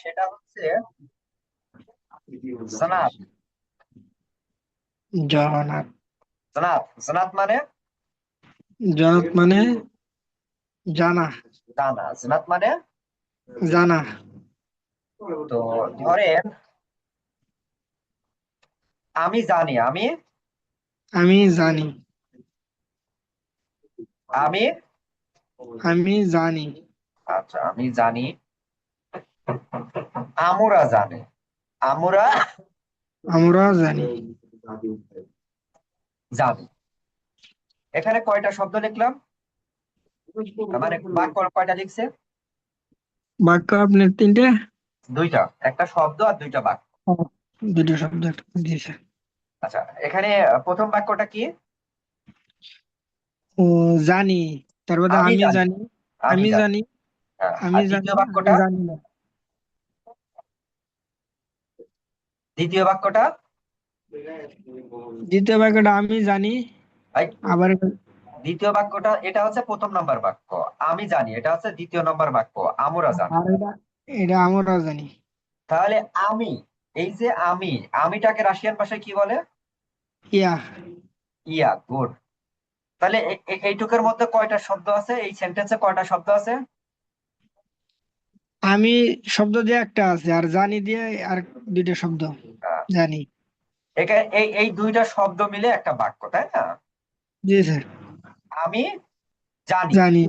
সেটা হচ্ছে জানাত। জগন্নাথ। জানাত জানাত মানে জগন্নাথ মানে জানা। জানা, জানাত মানে জানা। তো ধরেন আমি জানি, আমি জানি। আমি আমি জানি। আচ্ছা আমি জানি, আমরা জানি, আমরা আমরা জানি। জানি। এখানে কয়টা শব্দ লিখলাম, মানে বাক্য কয়টা লিখছে? বাক্য আপনার তিনটে। দুইটা, একটা শব্দ আর দুইটা বাক্য। ও, দুটো শব্দ একটা দিয়েছে। আচ্ছা এখানে প্রথম বাক্যটা কি? ও, জানি। তারপরে আমি আমি জানি, জানি। আমি আমি জানি। জানি। হ্যাঁ, আমি আর জানি। দ্বিতীয় আমি বাক্যটা? জানি না। দ্বিতীয় বাক্যটা দ্বিতীয় বাক্যটা আমি জানি। এই, আবার দ্বিতীয় বাক্যটা এটা হচ্ছে প্রথম নাম্বার বাক্য, আমি জানি এটা হচ্ছে দ্বিতীয় নাম্বার বাক্য, আমরা জানি। আর এটা এটা আমরা জানি। তাহলে আমি, এই যে আমি, আমিটাকে রাশিয়ান ভাষায় কি বলে? ইয়া। ইয়া, গুড। তাহলে এইটুকের মধ্যে কয়টা শব্দ আছে, এই সেন্টেন্সে কয়টা শব্দ আছে? আমি শব্দ দিয়ে একটা আছে, আর জানি দিয়ে আর দুইটা শব্দ। আহ, জানি। এই এই দুইটা শব্দ মিলে একটা বাক্য, তাই না? জি স্যার। আমি জানি। জানি।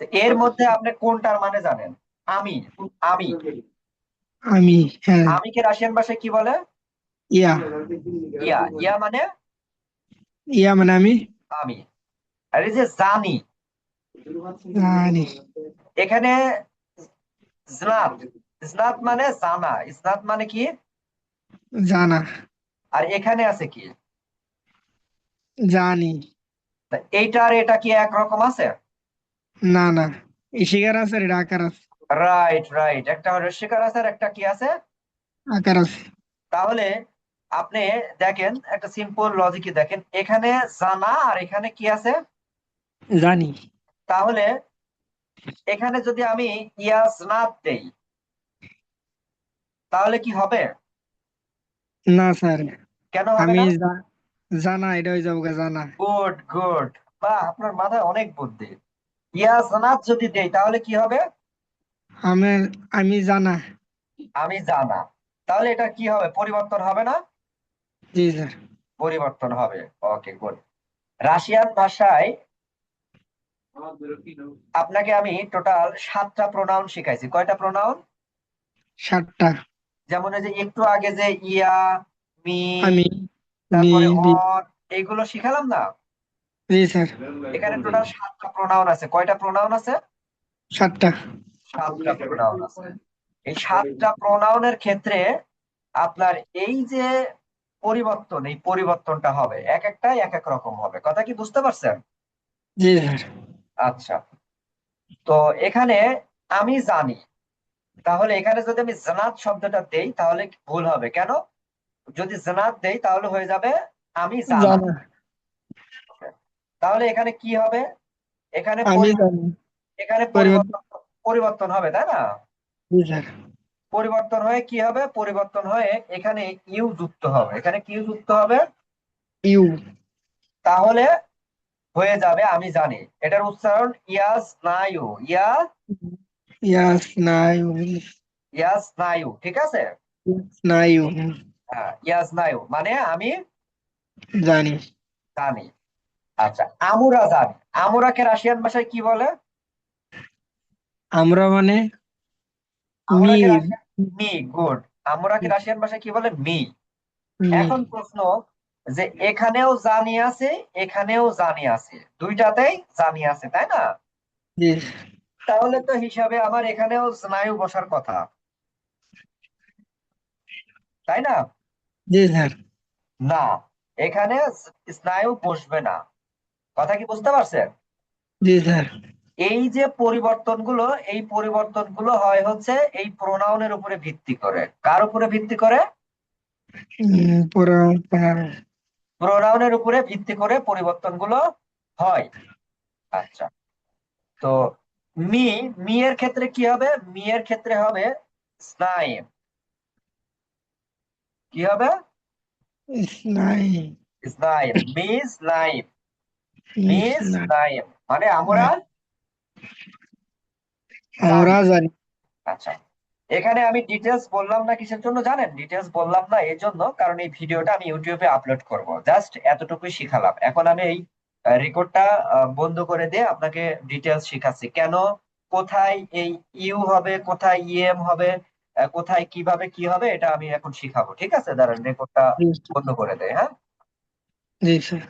তো এর মধ্যে আপনি কোনটার মানে জানেন? আমি, আমি, আমি। হ্যাঁ। আমিকে রাশিয়ান ভাষায় কি বলে? ইয়া। ইয়া, ইয়া মানে ইয়া মানে আমি আমি। আর এই যে জানি, জানি। এখানে জনাত, জনাত মানে জানা, ইসনাত মানে কি? জানা। আর এখানে আছে কি? জানি। তা এইটা আর এটা কি একরকম আছে? না না, এই শিকার আছে আর এটা আকার আছে। রাইট রাইট, একটা রস্বীকার আছে আর একটা কি আছে? আকার আছে। তাহলে আপনি দেখেন, একটা সিম্পল লজিকে দেখেন, এখানে জানা আর এখানে কি আছে? জানি। তাহলে এখানে যদি আমি ইয়াজনাত দেই তাহলে কি হবে? না স্যার। কেন হবে আমি না? জানা, এটা হয়ে যাবো গা, জানা। গুড গুড, বা আপনার মাথায় অনেক বুদ্ধি। ইয়াজনাত যদি দেই তাহলে কি হবে? আমি আমি জানা। আমি জানা। তাহলে এটা কি হবে, পরিবর্তন হবে না? জি স্যার। পরিবর্তন হবে। Okay good. রাশিয়ান ভাষায় আপনাকে আমি টোটাল 7টা প্রোনাউন শিখাইছি। কয়টা প্রোনাউন? 7টা। যেমন এই যে একটু আগে যে ইয়া, মি, আমি। মি। তারপরে বি। অন, এইগুলো শিখালাম না? জি স্যার। এখানে টোটাল 7টা প্রোনাউন আছে। কয়টা প্রোনাউন আছে? 7টা। 7টা প্রোনাউন আছে। এই 7টা প্রোনাউনের ক্ষেত্রে আপনার এই যে পরিবর্তন, এই পরিবর্তনটা হবে এক একটাই এক এক রকম হবে। কথা কি বুঝতে পারছেন? জি স্যার। আচ্ছা, তো এখানে আমি জানি, তাহলে এখানে যদি আমি জানাত শব্দটা দেই তাহলে ভুল হবে। কেন? যদি জানাত দেই তাহলে হয়ে যাবে আমি জানা। জানা। তাহলে এখানে কি হবে? এখানে আমি জানি। এখানে পরিবর্তন। পরিবর্তন, পরিবর্তন হবে, তাই না? জি স্যার। পরিবর্তন হয়ে কি হবে? পরিবর্তন হয়ে এখানে ইউ যুক্ত হবে। এখানে কি যুক্ত হবে? ইউ। তাহলে হয়ে যাবে আমি জানি। এটার উচ্চারণ ইয়াস নাইউ, ইয়াস স্নায়ু। ইয়াস নাইউ, ঠিক আছে? স্নায়ু। হ্যাঁ, ইয়াস নাইউ মানে আমি জানি। জানি। আচ্ছা, আমরা জানি, আমরাকে রাশিয়ান ভাষায় কি বলে? আমরা মানে মি। আমরাকে রাশিয়ান মি, গুড। আমরাকে রাশিয়ান ভাষায় কি বলে? মি। মি। এখন প্রশ্ন, যে এখানেও জানি আছে, এখানেও জানি আছে, দুইটাতেই জানি আছে, তাই না? জি। তাহলে তো হিসাবে আমার এখানেও স্নায়ু বসার কথা, তাই না? জি স্যার। না, এখানে স্নায়ু বসবে না। কথা কি বুঝতে পারছেন? জি স্যার। এই যে পরিবর্তনগুলো, এই পরিবর্তনগুলো হয় হচ্ছে এই প্রোনাউনের উপরে ভিত্তি করে। কার উপরে ভিত্তি করে? পুরো। প্রোনাউনের উপরে ভিত্তি করে পরিবর্তনগুলো হয়। আচ্ছা, তো মি, মি এর ক্ষেত্রে কি হবে? মি এর ক্ষেত্রে হবে স্নাইম। কি হবে? স্নায়ু। স্নাইম, মিস নাইম। মিস স্নায়ু। নাইম মানে আমরা জানি। আমরা জানি। আচ্ছা, এখানে আমি ডিটেলস বললাম না কিসের জন্য জানেন? ডিটেলস বললাম না এই জন্য, কারণ এই ভিডিওটা আমি ইউটিউবে আপলোড করব, জাস্ট এতটুকুই শিখালাম। এখন আমি এই রেকর্ডটা বন্ধ করে দিয়ে আপনাকে ডিটেলস শিখাচ্ছি কেন, কোথায় এই ইউ হবে, কোথায় ইএম হবে, কোথায় কিভাবে কি হবে, এটা আমি এখন শিখাবো। ঠিক আছে, দাঁড়ান রেকর্ডটা জি বন্ধ করে দেয়, হ্যাঁ। জি স্যার।